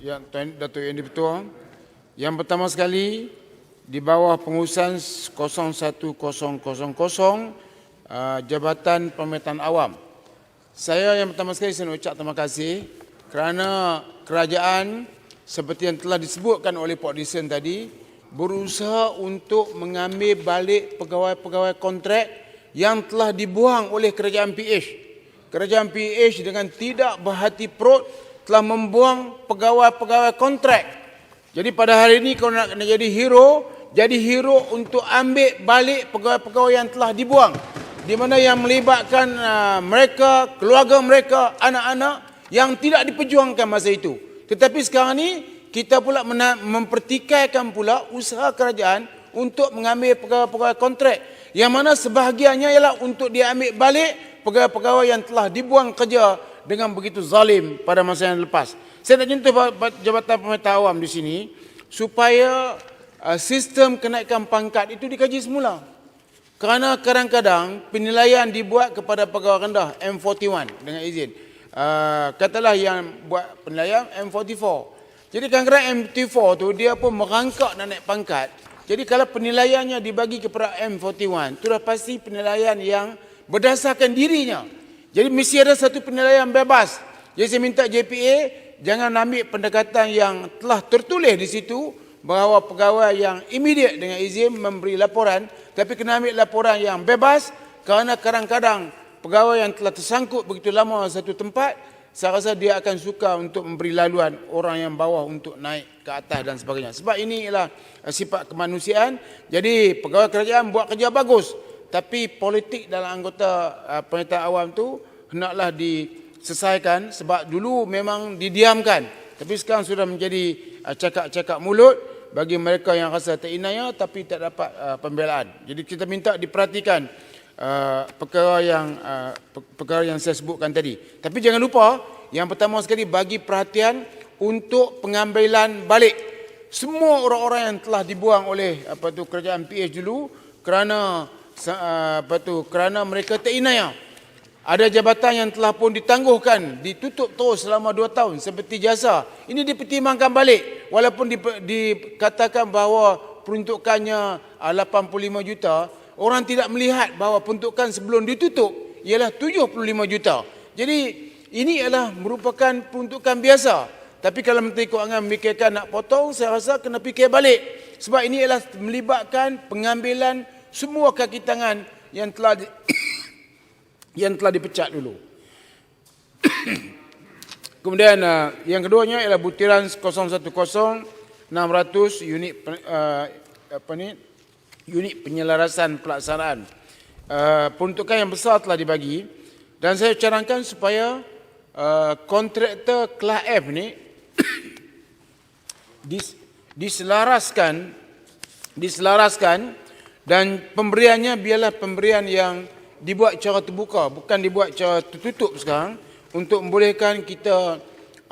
yang Datuk Yang di-Pertua. Yang pertama sekali, di bawah pengurusan 01000 Jabatan Pemetaan Awam. Saya yang pertama sekali saya nak ucap terima kasih kerana kerajaan seperti yang telah disebutkan oleh Pak Disen tadi berusaha untuk mengambil balik pegawai-pegawai kontrak yang telah dibuang oleh kerajaan PH. Kerajaan PH dengan tidak berhati perut telah membuang pegawai-pegawai kontrak. Jadi pada hari ini kalau nak jadi hero untuk ambil balik pegawai-pegawai yang telah dibuang, di mana yang melibatkan mereka, keluarga mereka, anak-anak yang tidak diperjuangkan masa itu. Tetapi sekarang ni kita pula mempertikaikan pula usaha kerajaan untuk mengambil pegawai-pegawai kontrak, yang mana sebahagiannya ialah untuk diambil balik pegawai-pegawai yang telah dibuang kerja dengan begitu zalim pada masa yang lepas. Saya nak jentuh Jabatan Pemetaan Awam di sini supaya sistem kenaikan pangkat itu dikaji semula. Kerana kadang-kadang penilaian dibuat kepada pegawai rendah M41 dengan izin. Katalah yang buat penilaian M44. Jadi kadang-kadang M44 tu dia pun merangkak nak naik pangkat. Jadi kalau penilaiannya dibagi kepada M41, tu dah pasti penilaian yang berdasarkan dirinya. Jadi mesti ada satu penilaian bebas. Jadi saya minta JPA jangan ambil pendekatan yang telah tertulis di situ bahawa pegawai yang immediate dengan izin memberi laporan, tapi kena ambil laporan yang bebas kerana kadang-kadang pegawai yang telah tersangkut begitu lama satu tempat, saya rasa dia akan suka untuk memberi laluan orang yang bawah untuk naik ke atas dan sebagainya. Sebab ini ialah sifat kemanusiaan. Jadi pegawai kerajaan buat kerja bagus, tapi politik dalam anggota pemetaan awam tu hendaklah diselesaikan, sebab dulu memang didiamkan, tapi sekarang sudah menjadi cakap-cakap mulut bagi mereka yang rasa terinaya tapi tak dapat pembelaan. Jadi kita minta diperhatikan perkara yang saya sebutkan tadi. Tapi jangan lupa, yang pertama sekali bagi perhatian untuk pengambilan balik semua orang-orang yang telah dibuang oleh kerajaan PH dulu kerana kerana mereka terinaya. Ada jabatan yang telah pun ditangguhkan, ditutup terus selama 2 tahun seperti jasa. Ini dipertimbangkan balik walaupun dikatakan bahawa peruntukannya 85 juta, orang tidak melihat bahawa peruntukan sebelum ditutup ialah 75 juta. Jadi ini adalah merupakan peruntukan biasa. Tapi kalau Menteri Kewangan memikirkan nak potong, saya rasa kena fikir balik. Sebab ini adalah melibatkan pengambilan semua kaki tangan yang telah yang telah dipecat dulu. Kemudian yang keduanya ialah butiran 010 600 unit penyelarasan pelaksanaan. Peruntukan yang besar telah dibagi dan saya cadangkan supaya kontraktor Kelas F ni diselaraskan dan pemberiannya biarlah pemberian yang dibuat secara terbuka, bukan dibuat secara tertutup sekarang, untuk membolehkan kita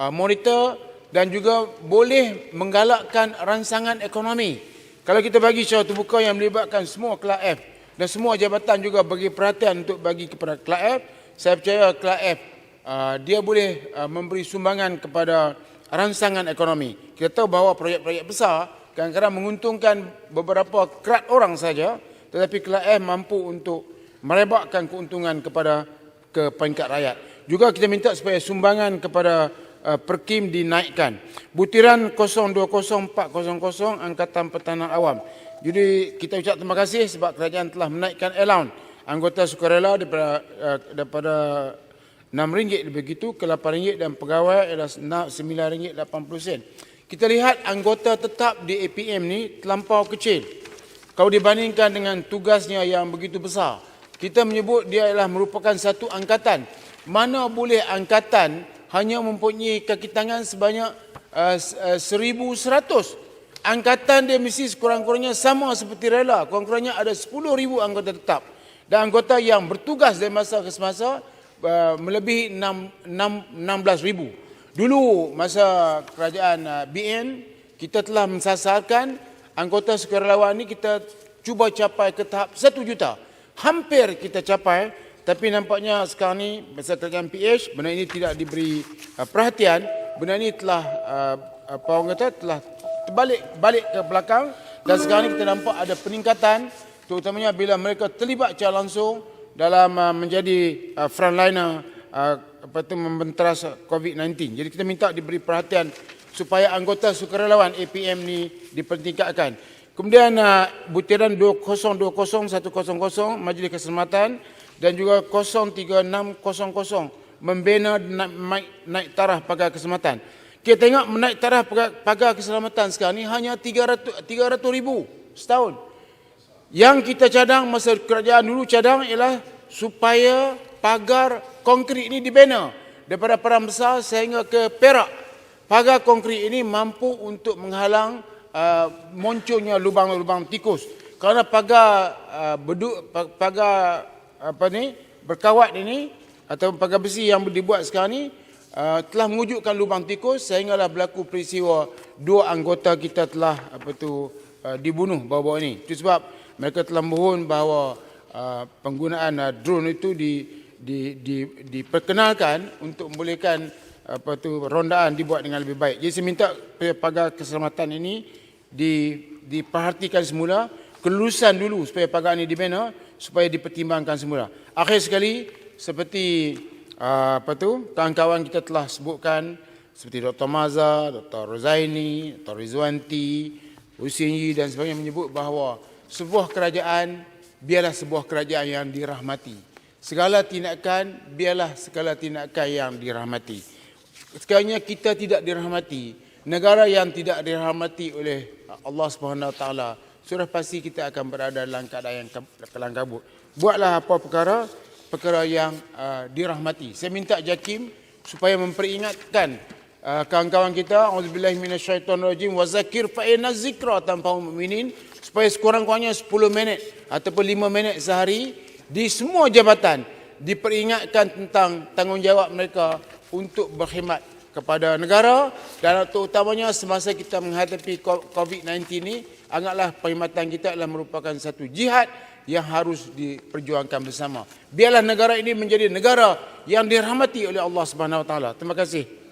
monitor dan juga boleh menggalakkan rangsangan ekonomi. Kalau kita bagi secara terbuka yang melibatkan semua Kelas F dan semua jabatan juga bagi perhatian untuk bagi kepada Kelas F, saya percaya Kelas F dia boleh memberi sumbangan kepada rangsangan ekonomi. Kita tahu bahawa proyek-proyek besar kadang-kadang menguntungkan beberapa kerat orang saja, tetapi Kelas F mampu untuk merebakkan keuntungan ke peringkat rakyat. Juga kita minta supaya sumbangan kepada Perkim dinaikkan. Butiran 020400 Angkatan Pertahanan Awam. Jadi kita ucap terima kasih sebab kerajaan telah menaikkan allowance anggota sukarela daripada RM6 begitu ke RM8 dan pegawai adalah RM9.80. Kita lihat anggota tetap di APM ni terlampau kecil kalau dibandingkan dengan tugasnya yang begitu besar. Kita menyebut dia adalah merupakan satu angkatan. Mana boleh angkatan hanya mempunyai kaki tangan sebanyak 1,100. Angkatan dia mesti sekurang-kurangnya sama seperti rela. Kurang-kurangnya ada 10,000 anggota tetap. Dan anggota yang bertugas dari masa ke semasa melebihi 16,000. Dulu masa kerajaan BN, kita telah mensasarkan anggota sukarelawan ini kita cuba capai ke tahap 1 juta. Hampir kita capai, tapi nampaknya sekarang ni masa kerajaan PH benda ini tidak diberi perhatian benda ini telah apa orang kata telah balik ke belakang, dan sekarang ni kita nampak ada peningkatan, terutamanya bila mereka terlibat secara langsung dalam menjadi frontliner membenteras COVID-19. Jadi kita minta diberi perhatian supaya anggota sukarelawan APM ni dipertingkatkan. Kemudian butiran 2020-100 Majlis Keselamatan dan juga 03600 membina naik taraf pagar keselamatan. Kita tengok menaik taraf pagar keselamatan sekarang ni hanya 300,000 setahun. Yang kita cadang masa kerajaan dulu cadang ialah supaya pagar konkrit ini dibina daripada Perang Besar sehingga ke Perak. Pagar konkrit ini mampu untuk menghalang munculnya lubang-lubang tikus. Kerana pagar berkawat ini atau pagar besi yang dibuat sekarang ni telah mewujudkan lubang tikus sehinggalah berlaku peristiwa 2 anggota kita telah dibunuh baru-baru ini. Itu sebab mereka telah mohon bahawa penggunaan drone itu diperkenalkan untuk membolehkan rondaan dibuat dengan lebih baik. Jadi saya minta pagar keselamatan ini diperhatikan semula, kelulusan dulu supaya pagar ini dibina, supaya dipertimbangkan semula. Akhir sekali, seperti kawan-kawan kita telah sebutkan, seperti Dr. Maza, Dr. Rozaini, Dr. Rizwanti, Husin Yi dan sebagainya menyebut bahawa sebuah kerajaan biarlah sebuah kerajaan yang dirahmati. Segala tindakan biarlah segala tindakan yang dirahmati. Sekiranya kita tidak dirahmati, negara yang tidak dirahmati oleh Allah Subhanahu Wa Taala, sudah pasti kita akan berada dalam keadaan yang kelam kabut. Buatlah apa perkara yang dirahmati. Saya minta JAKIM supaya memperingatkan kawan-kawan kita, auzubillahi minasyaitonirrajim, wa zakir fa inna zikra tanfa'ul mu'minin, supaya sekurang-kurangnya 10 minit ataupun 5 minit sehari di semua jabatan diperingatkan tentang tanggungjawab mereka untuk berkhidmat kepada negara, dan terutamanya semasa kita menghadapi COVID-19 ini, anggaplah perkhidmatan kita adalah merupakan satu jihad yang harus diperjuangkan bersama. Biarlah negara ini menjadi negara yang dirahmati oleh Allah Subhanahu Wa Taala. Terima kasih.